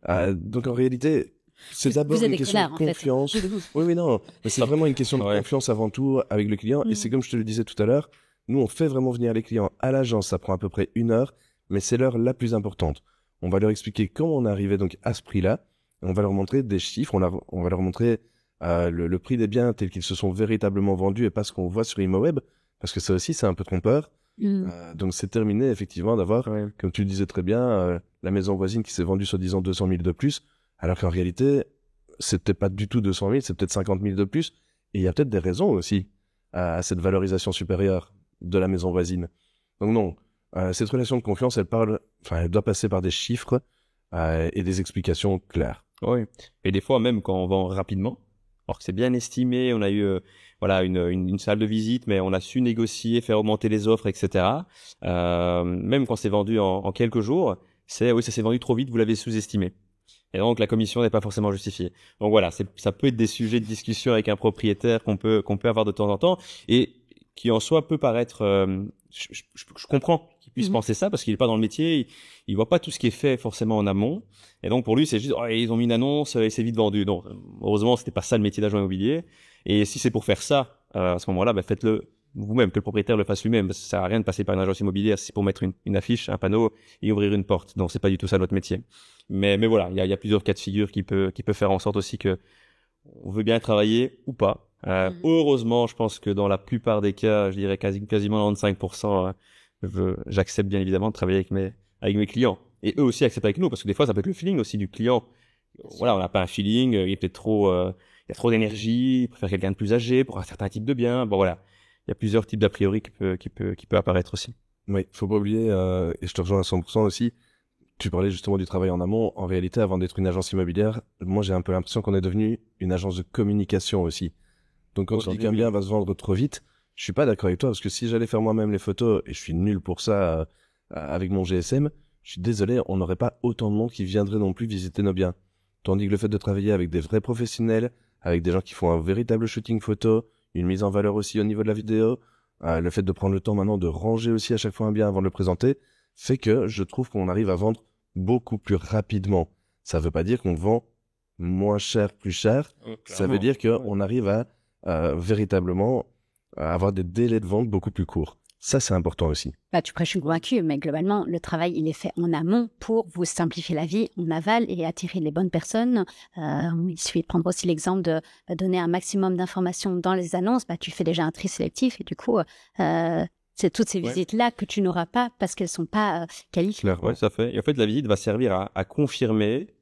Donc en réalité, c'est d'abord une question de confiance. Oui, non, mais c'est vraiment une question de confiance avant tout avec le client. Et c'est comme je te le disais tout à l'heure, nous, on fait vraiment venir les clients à l'agence. Ça prend à peu près 1 heure, mais c'est l'heure la plus importante. On va leur expliquer comment on est arrivé donc à ce prix-là. On va leur montrer des chiffres. On va leur montrer le prix des biens tels qu'ils se sont véritablement vendus et pas ce qu'on voit sur ImoWeb, parce que ça aussi, c'est un peu trompeur. Donc, c'est terminé, effectivement, d'avoir, comme tu le disais très bien, la maison voisine qui s'est vendue soi-disant 200 000 de plus, alors qu'en réalité, c'est peut-être pas du tout 200 000, c'est peut-être 50 000 de plus. Et il y a peut-être des raisons aussi à cette valorisation supérieure de la maison voisine. Donc non, cette relation de confiance, elle doit passer par des chiffres et des explications claires. Oui. Et des fois, même quand on vend rapidement, alors que c'est bien estimé, on a eu une salle de visite, mais on a su négocier, faire augmenter les offres, etc. Même quand c'est vendu en quelques jours, ça s'est vendu trop vite, vous l'avez sous-estimé. Et donc la commission n'est pas forcément justifiée. Donc voilà, ça peut être des sujets de discussion avec un propriétaire qu'on peut avoir de temps en temps et qui en soi peut paraître. Je comprends qu'il puisse penser ça parce qu'il est pas dans le métier, il voit pas tout ce qui est fait forcément en amont. Et donc pour lui c'est juste ils ont mis une annonce et c'est vite vendu. Donc heureusement c'était pas ça le métier d'agent immobilier. Et si c'est pour faire ça à ce moment-là, faites-le vous-même, que le propriétaire le fasse lui-même. Parce que ça sert à rien de passer par une agence immobilière, c'est pour mettre une affiche, un panneau et ouvrir une porte. Donc c'est pas du tout ça notre métier. Mais voilà, il y a plusieurs cas de figure qui peut faire en sorte aussi que on veut bien travailler ou pas. Heureusement, je pense que dans la plupart des cas, je dirais quasiment 95%, j'accepte bien évidemment de travailler avec mes clients. Et eux aussi acceptent avec nous, parce que des fois, ça peut être le feeling aussi du client. Voilà, on n'a pas un feeling, il est peut-être il y a trop d'énergie, il préfère quelqu'un de plus âgé pour un certain type de bien. Bon voilà, il y a plusieurs types d'a priori qui peut apparaître aussi. Oui, faut pas oublier, et je te rejoins à 100% aussi. Tu parlais justement du travail en amont. En réalité, avant d'être une agence immobilière, moi j'ai un peu l'impression qu'on est devenu une agence de communication aussi. Donc quand je dis qu'un bien va se vendre trop vite, je suis pas d'accord avec toi, parce que si j'allais faire moi-même les photos, et je suis nul pour ça avec mon GSM, je suis désolé, on n'aurait pas autant de monde qui viendrait non plus visiter nos biens. Tandis que le fait de travailler avec des vrais professionnels, avec des gens qui font un véritable shooting photo, une mise en valeur aussi au niveau de la vidéo, le fait de prendre le temps maintenant de ranger aussi à chaque fois un bien avant de le présenter, fait que je trouve qu'on arrive à vendre beaucoup plus rapidement. Ça veut pas dire qu'on vend moins cher, plus cher. Ça veut dire qu'on arrive à véritablement avoir des délais de vente beaucoup plus courts. Ça, c'est important aussi. Tu prêches une convaincue, mais globalement, le travail, il est fait en amont pour vous simplifier la vie en aval et attirer les bonnes personnes. Il suffit de prendre aussi l'exemple de donner un maximum d'informations dans les annonces. Tu fais déjà un tri sélectif et du coup, c'est toutes ces visites-là que tu n'auras pas parce qu'elles sont pas qualifiées. Oui, ça fait. Et en fait, la visite va servir à confirmer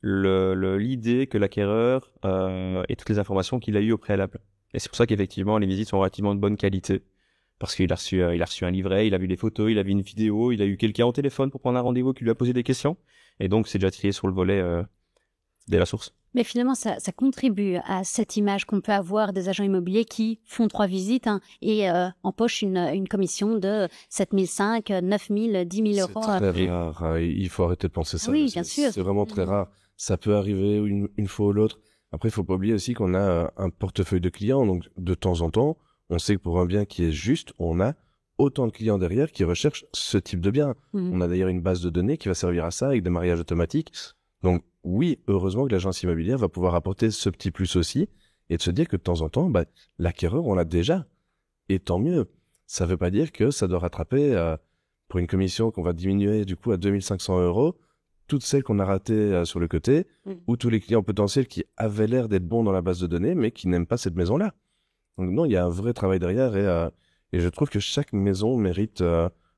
l'idée que l'acquéreur et toutes les informations qu'il a eues au préalable. Et c'est pour ça qu'effectivement, les visites sont relativement de bonne qualité. Parce qu'il a reçu un livret, il a vu des photos, il a vu une vidéo, il a eu quelqu'un au téléphone pour prendre un rendez-vous qui lui a posé des questions. Et donc, c'est déjà trié sur le volet dès la source. Mais finalement, ça contribue à cette image qu'on peut avoir des agents immobiliers qui font 3 visites et empochent une commission de 7 500, 9 000, 10 000 euros. C'est très rare. Il faut arrêter de penser ça. Oui, bien sûr. C'est vraiment très rare. Ça peut arriver une fois ou l'autre. Après, il faut pas oublier aussi qu'on a un portefeuille de clients. Donc, de temps en temps, on sait que pour un bien qui est juste, on a autant de clients derrière qui recherchent ce type de bien. On a d'ailleurs une base de données qui va servir à ça avec des mariages automatiques. Donc, oui, heureusement que l'agence immobilière va pouvoir apporter ce petit plus aussi et de se dire que de temps en temps, l'acquéreur, on l'a déjà. Et tant mieux. Ça veut pas dire que ça doit rattraper pour une commission qu'on va diminuer du coup à 2500 €, toutes celles qu'on a ratées sur le côté, ou tous les clients potentiels qui avaient l'air d'être bons dans la base de données, mais qui n'aiment pas cette maison-là. Donc non, il y a un vrai travail derrière et je trouve que chaque maison mérite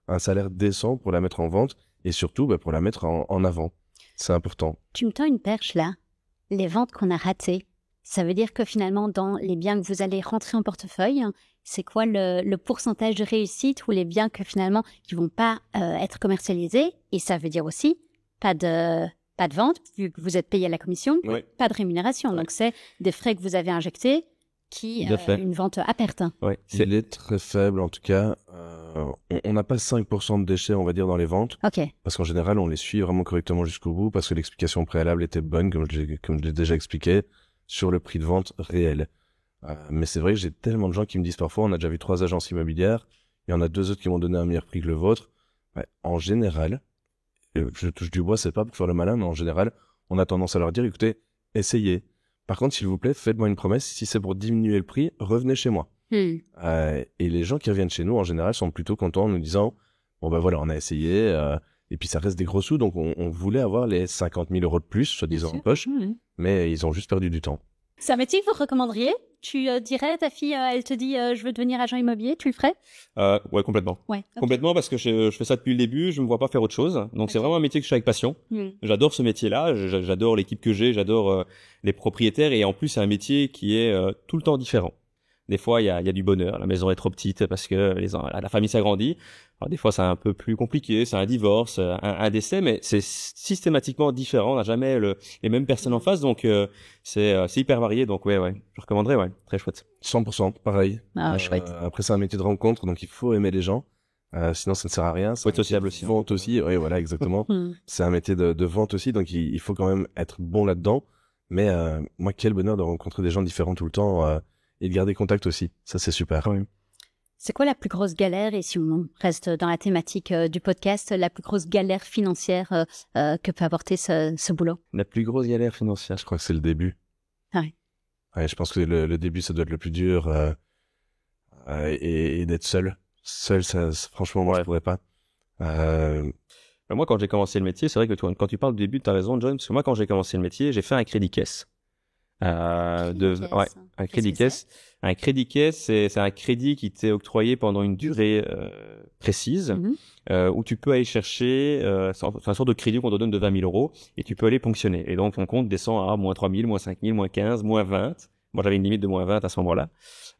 un salaire décent pour la mettre en vente et surtout pour la mettre en avant. C'est important. Tu me tends une perche là. Les ventes qu'on a ratées, ça veut dire que finalement, dans les biens que vous allez rentrer en portefeuille, c'est quoi le pourcentage de réussite ou les biens que finalement qui vont pas être commercialisés? Et ça veut dire aussi pas de vente, vu que vous êtes payé à la commission, pas de rémunération. Donc c'est des frais que vous avez injectés qui une vente à perte. Il est très faible en tout cas. On n'a pas 5% de déchets, on va dire, dans les ventes. Parce qu'en général, on les suit vraiment correctement jusqu'au bout parce que l'explication préalable était bonne, comme je l'ai déjà expliqué, sur le prix de vente réel. Mais c'est vrai que j'ai tellement de gens qui me disent parfois, on a déjà vu 3 agences immobilières, il y en a 2 autres qui m'ont donné un meilleur prix que le vôtre. En général, je touche du bois, c'est pas pour faire le malin, mais en général, on a tendance à leur dire, écoutez, essayez. Par contre, s'il vous plaît, faites-moi une promesse, si c'est pour diminuer le prix, revenez chez moi. Et les gens qui reviennent chez nous, en général, sont plutôt contents en nous disant, bon voilà, on a essayé, et puis ça reste des gros sous, donc on voulait avoir les 50 000 € de plus, soi-disant en poche, mais ils ont juste perdu du temps. C'est un métier que vous recommanderiez? Tu dirais, ta fille, elle te dit, je veux devenir agent immobilier, tu le ferais? Ouais, complètement. Complètement, parce que je fais ça depuis le début, je me vois pas faire autre chose. Donc c'est vraiment un métier que je fais avec passion. J'adore ce métier-là, j'adore l'équipe que j'ai, j'adore les propriétaires, et en plus c'est un métier qui est tout le temps différent. Des fois, il y a du bonheur, la maison est trop petite parce que la famille s'agrandit. Alors des fois, c'est un peu plus compliqué, c'est un divorce, un décès, mais c'est systématiquement différent, on n'a jamais les mêmes personnes en face, donc c'est hyper varié, donc ouais, je recommanderais, très chouette. 100%, pareil. Chouette. Après, c'est un métier de rencontre, donc il faut aimer les gens, sinon ça ne sert à rien. Faut être sociable aussi. Vente aussi, oui, voilà, exactement. C'est un métier de vente aussi, donc il faut quand même être bon là-dedans, mais moi, quel bonheur de rencontrer des gens différents tout le temps, et de garder contact aussi, ça c'est super. C'est quoi la plus grosse galère, et si on reste dans la thématique du podcast, la plus grosse galère financière que peut apporter ce boulot? La plus grosse galère financière, je crois que c'est le début. Ouais, je pense que le début, ça doit être le plus dur, et d'être seul. Seul, ça, franchement, moi, je pourrais pas. Moi, quand j'ai commencé le métier, c'est vrai que quand tu parles du début, tu as raison, John, parce que moi, quand j'ai commencé le métier, j'ai fait un crédit caisse. Un crédit caisse. Un crédit caisse, c'est un crédit qui t'est octroyé pendant une durée précise, où tu peux aller chercher, c'est une sorte de crédit qu'on te donne de 20 000 € et tu peux aller ponctionner. Et donc, ton compte descend à moins 3 000, moins 5 000, moins 15, moins 20. Moi, j'avais une limite de moins 20 à ce moment-là.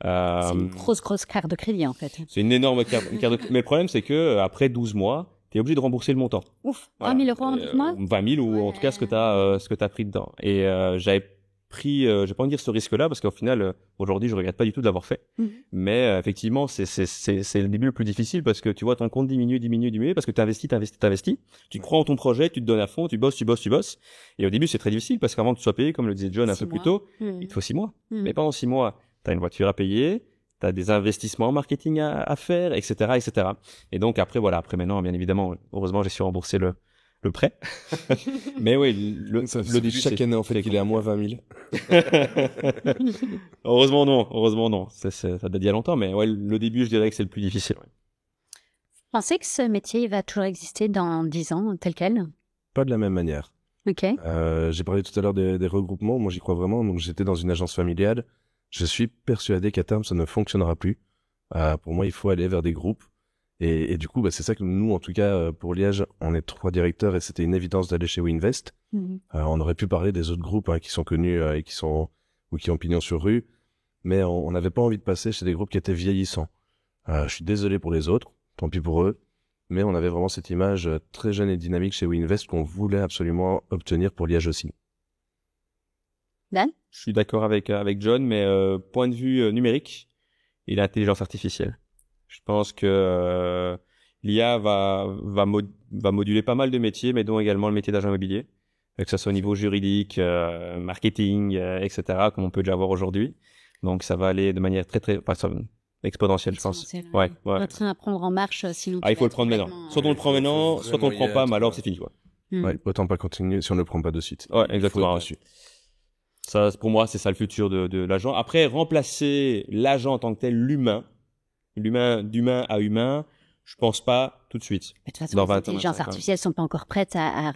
C'est une grosse carte de crédit, en fait. C'est une énorme carte de crédit. Mais le problème, c'est que après 12 mois, t'es obligé de rembourser le montant. Ouf, voilà. 20 000 € en 12 mois? 20 000 ou en tout cas ce que t'as pris dedans. Et j'avais pris, je vais pas en dire ce risque-là parce qu'au final, aujourd'hui, je regrette pas du tout de l'avoir fait. Mais effectivement, c'est le début le plus difficile parce que tu vois ton compte diminuer parce que t'investis. Tu crois en ton projet, tu te donnes à fond, tu bosses. Et au début, c'est très difficile parce qu'avant que tu sois payé, comme le disait John un peu plus tôt, il te faut 6 mois. Mais pendant 6 mois, t'as une voiture à payer, t'as des investissements en marketing à faire, etc., etc. Et donc après maintenant, bien évidemment, heureusement, j'ai su rembourser le prêt. Mais oui, le début, chaque année, en fait, qu'il est à moins 20 000. Heureusement non. Ça date d'il y a longtemps, mais ouais, le début, je dirais que c'est le plus difficile. Ouais. Vous pensez que ce métier va toujours exister dans 10 ans, tel quel? Pas de la même manière. Ok. J'ai parlé tout à l'heure des regroupements. Moi, j'y crois vraiment. Donc, j'étais dans une agence familiale. Je suis persuadé qu'à terme, ça ne fonctionnera plus. Pour moi, il faut aller vers des groupes. Et du coup, c'est ça que nous, en tout cas, pour Liège, on est 3 directeurs et c'était une évidence d'aller chez WeInvest. On aurait pu parler des autres groupes qui sont connus et qui ont pignon sur rue, mais on n'avait pas envie de passer chez des groupes qui étaient vieillissants. Je suis désolé pour les autres, tant pis pour eux, mais on avait vraiment cette image très jeune et dynamique chez WeInvest qu'on voulait absolument obtenir pour Liège aussi. Dan? Je suis d'accord avec John, mais point de vue numérique et l'intelligence artificielle. Je pense que l'IA va moduler pas mal de métiers, mais dont également le métier d'agent immobilier, que ce soit au niveau juridique, marketing, etc., comme on peut déjà voir aujourd'hui. Donc ça va aller de manière très exponentielle, je pense. Ouais. On est en train d'apprendre en marche, sinon. Il faut le prendre maintenant. Soit on le prend maintenant, soit on le prend pas, mais alors c'est fini, quoi. Ouais, autant pas continuer si on ne le prend pas de suite. Ouais, Il exactement. faut être Ouais. dessus. Ça, pour moi, c'est ça le futur de l'agent. Après, remplacer l'agent en tant que tel, d'humain à humain, je pense pas tout de suite. Mais de toute façon, Dans les 20 ans, intelligences 25 ans. artificielles sont pas encore prêtes à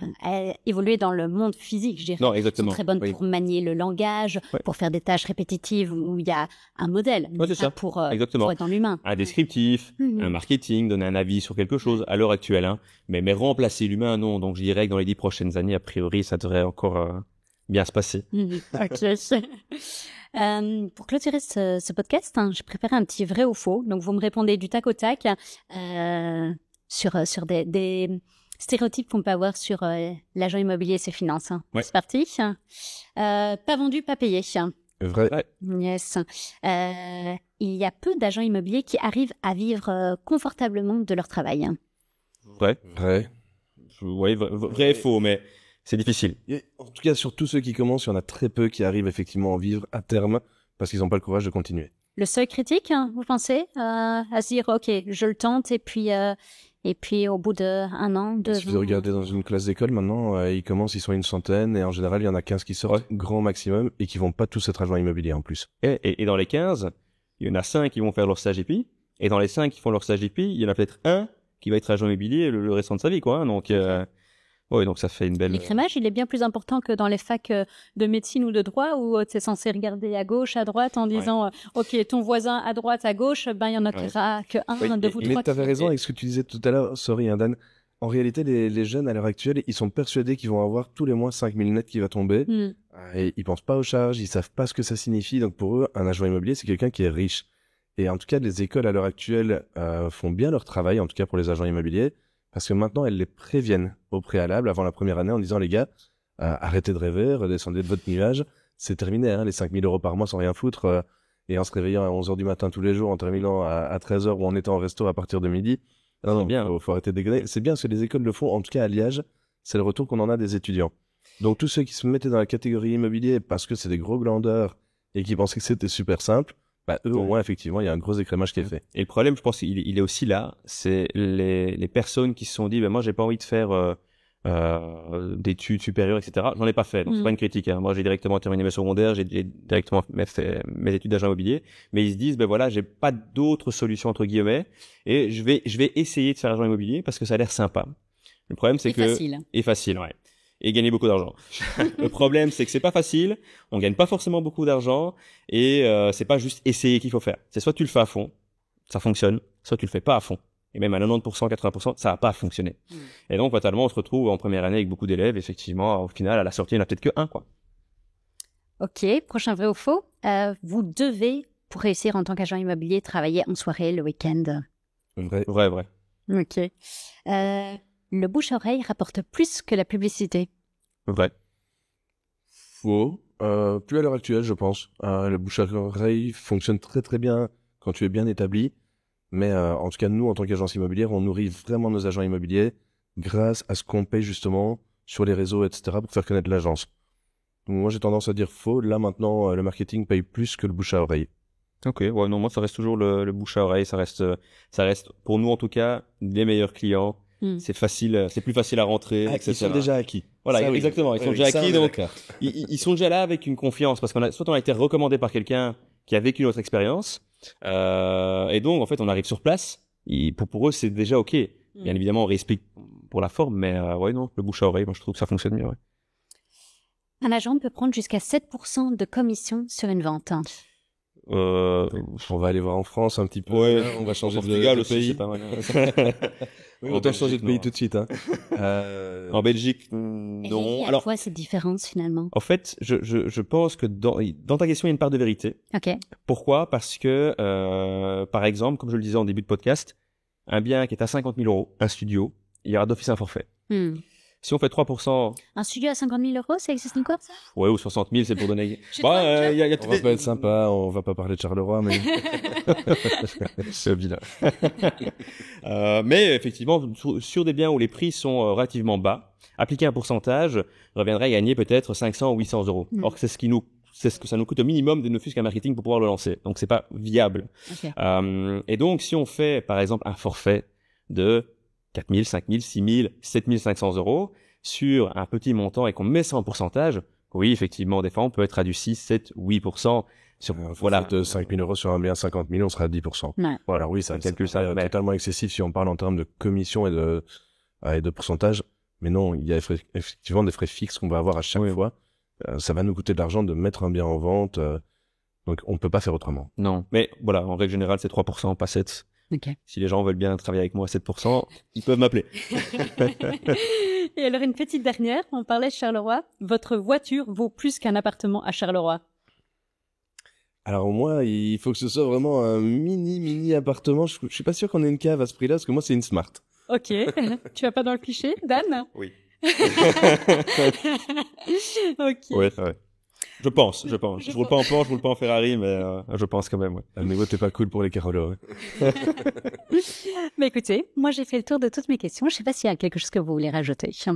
évoluer dans le monde physique, je dirais. Non, Elles sont exactement. très bonnes Oui. pour manier le langage, Ouais. pour faire des tâches répétitives où il y a un modèle, mais Ouais, c'est pas ça. pour Exactement. être dans l'humain. Un descriptif, Mhm. un marketing, donner un avis sur quelque chose à l'heure actuelle, hein. Mais remplacer l'humain, non. Donc, je dirais que dans les 10 prochaines années, a priori, ça devrait encore bien se passer. Mhm. Ok. Pour clôturer ce podcast, j'ai préparé un petit vrai ou faux. Donc, vous me répondez du tac au tac sur des stéréotypes qu'on peut avoir sur l'agent immobilier et ses finances. Ouais. C'est parti. Pas vendu, pas payé. Vrai. Ouais. Yes. Il y a peu d'agents immobiliers qui arrivent à vivre confortablement de leur travail. Vrai. Vrai. Oui, vrai et faux, mais c'est difficile. Et en tout cas, sur tous ceux qui commencent, il y en a très peu qui arrivent effectivement à en vivre à terme parce qu'ils n'ont pas le courage de continuer. Le seuil critique, vous pensez, à se dire, ok, je le tente et puis au bout d'un an, 2 Si ans. vous regardez dans une classe d'école maintenant, ils commencent, ils sont une centaine et en général, il y en a 15 qui sortent grand maximum et qui vont pas tous être agents immobiliers en plus. Et dans les 15, il y en a 5 qui vont faire leur stage EPI. Et dans les 5 qui font leur stage EPI, il y en a peut-être un qui va être agent immobilier le restant de sa vie, quoi. Hein. Donc, donc ça fait une belle. L'écrémage, il est bien plus important que dans les facs de médecine ou de droit où tu es censé regarder à gauche, à droite en disant, ok, ton voisin à droite, à gauche, ben il y en aura que un de vous Mais trois. tu avais raison avec ce que tu disais tout à l'heure, sorry hein, Dan. En réalité, les jeunes à l'heure actuelle, ils sont persuadés qu'ils vont avoir tous les mois 5000 nets qui va tomber. Et ils pensent pas aux charges, ils savent pas ce que ça signifie. Donc pour eux, un agent immobilier, c'est quelqu'un qui est riche. Et en tout cas, les écoles à l'heure actuelle font bien leur travail, en tout cas pour les agents immobiliers, parce que maintenant, elles les préviennent au préalable avant la première année en disant, les gars, arrêtez de rêver, redescendez de votre nuage, c'est terminé, hein, les 5000 € par mois sans rien foutre, et en se réveillant à 11h du matin tous les jours, en terminant à 13h ou en étant au resto à partir de midi. Non, bien. Faut arrêter de déconner. C'est bien parce que les écoles le font, en tout cas à Liège, c'est le retour qu'on en a des étudiants. Donc tous ceux qui se mettaient dans la catégorie immobilier parce que c'est des gros glandeurs et qui pensaient que c'était super simple, bah eux au moins effectivement il y a un gros écrémage qui est fait. Et le problème, je pense, il est aussi là, c'est les personnes qui se sont dit, ben moi j'ai pas envie de faire d'études supérieures, etc. J'en ai pas fait, donc c'est pas une critique. Hein. Moi j'ai directement terminé mes secondaires, j'ai directement fait mes études d'agent immobilier, mais ils se disent, ben voilà, j'ai pas d'autre solution entre guillemets, et je vais essayer de faire agent immobilier parce que ça a l'air sympa. Le problème c'est facile. Et facile, ouais. Et gagner beaucoup d'argent. Le problème, c'est que c'est pas facile, on gagne pas forcément beaucoup d'argent, et c'est pas juste essayer qu'il faut faire. C'est soit tu le fais à fond, ça fonctionne, soit tu le fais pas à fond. Et même à 90%, 80%, ça va pas fonctionner. Et donc, fatalement, on se retrouve en première année avec beaucoup d'élèves, effectivement, au final, à la sortie, il n'y en a peut-être que un, quoi. Ok, prochain vrai ou faux. Vous devez, pour réussir en tant qu'agent immobilier, travailler en soirée, le week-end. Vrai. Ok. Le bouche-oreille rapporte plus que la publicité. Vrai. Faux. Plus à l'heure actuelle, je pense. Le bouche à oreille fonctionne très très bien quand tu es bien établi. Mais en tout cas, nous, en tant qu'agence immobilière, on nourrit vraiment nos agents immobiliers grâce à ce qu'on paye justement sur les réseaux, etc. pour faire connaître l'agence. Donc moi, j'ai tendance à dire faux. Là, maintenant, le marketing paye plus que le bouche à oreille. Ok, ouais, non, moi, ça reste toujours le bouche à oreille. Ça reste, pour nous, en tout cas, les meilleurs clients. C'est facile, c'est plus facile à rentrer, etc. Ils sont déjà acquis. Voilà, ça, exactement. Ils sont déjà acquis, donc ils sont déjà là avec une confiance parce soit on a été recommandé par quelqu'un qui a vécu notre expérience, et donc en fait on arrive sur place. Pour eux c'est déjà ok. Bien évidemment on réexplique pour la forme, mais ouais non, le bouche à oreille, moi je trouve que ça fonctionne mieux. Ouais. Un agent peut prendre jusqu'à 7% de commission sur une vente. On va aller voir en France un petit peu. Ouais, on va changer de aussi, pays. c'est pas mal. Oui, En autant Belgique, changer de pays non. tout de suite. Hein. En Belgique, Et non. à Alors, quoi cette différence finalement? en fait, je pense que dans ta question, il y a une part de vérité. Ok. Pourquoi? Parce que, par exemple, comme je le disais en début de podcast, un bien qui est à 50 000 €, un studio, il y aura d'office un forfait. Si on fait 3%... Un studio à 50 000 €, ça existe encore, ça? Ouais, ou 60 000, c'est pour donner... Je Bon, sais y a On va pas être sympa, on va pas parler de Charleroi, mais c'est vilain. Mais effectivement, sur des biens où les prix sont relativement bas, appliquer un pourcentage reviendrait à gagner peut-être 500 ou 800 €. Or, c'est ce que ça nous coûte au minimum de ne fût qu'un marketing pour pouvoir le lancer. Donc, c'est pas viable. Okay. Et donc, si on fait, par exemple, un forfait de 4 000, 5 000, 6 000, 7 500 €, sur un petit montant et qu'on met ça en pourcentage, oui, effectivement, des fois, on peut être à du 6, 7, 8%. Voilà. De 5 000 euros sur un bien 50 000, on sera à 10%. Ouais. Voilà, alors oui, ça calcule ça. Totalement excessif si on parle en termes de commission et de pourcentage. Mais non, il y a effectivement des frais fixes qu'on va avoir à chaque fois. Ça va nous coûter de l'argent de mettre un bien en vente. Donc, on ne peut pas faire autrement. Non. Mais voilà, en règle générale, c'est 3%, pas 7%. Okay. Si les gens veulent bien travailler avec moi à 7%, ils peuvent m'appeler. Et alors, une petite dernière, on parlait de Charleroi. Votre voiture vaut plus qu'un appartement à Charleroi? Alors moi, il faut que ce soit vraiment un mini appartement. Je suis pas sûr qu'on ait une cave à ce prix-là, parce que moi, c'est une Smart. Ok. Tu vas pas dans le cliché, Dan? Oui. Ok. Ouais. Je pense. Je roule pas en Porsche, je roule pas en Ferrari, mais je pense quand même, ouais. Le niveau, t'es pas cool pour les Carolos, ouais. Mais écoutez, moi j'ai fait le tour de toutes mes questions. Je sais pas s'il y a quelque chose que vous voulez rajouter. C'est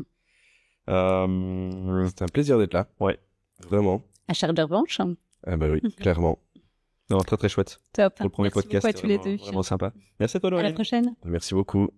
un plaisir d'être là. Ouais. Vraiment. À Charles-de-Revanche. Ah bah oui, clairement. Non, très très chouette. Top. Pour le premier Merci podcast, beaucoup à tous les deux. vraiment sympa. Merci à toi, Laureline. À la prochaine. Merci beaucoup.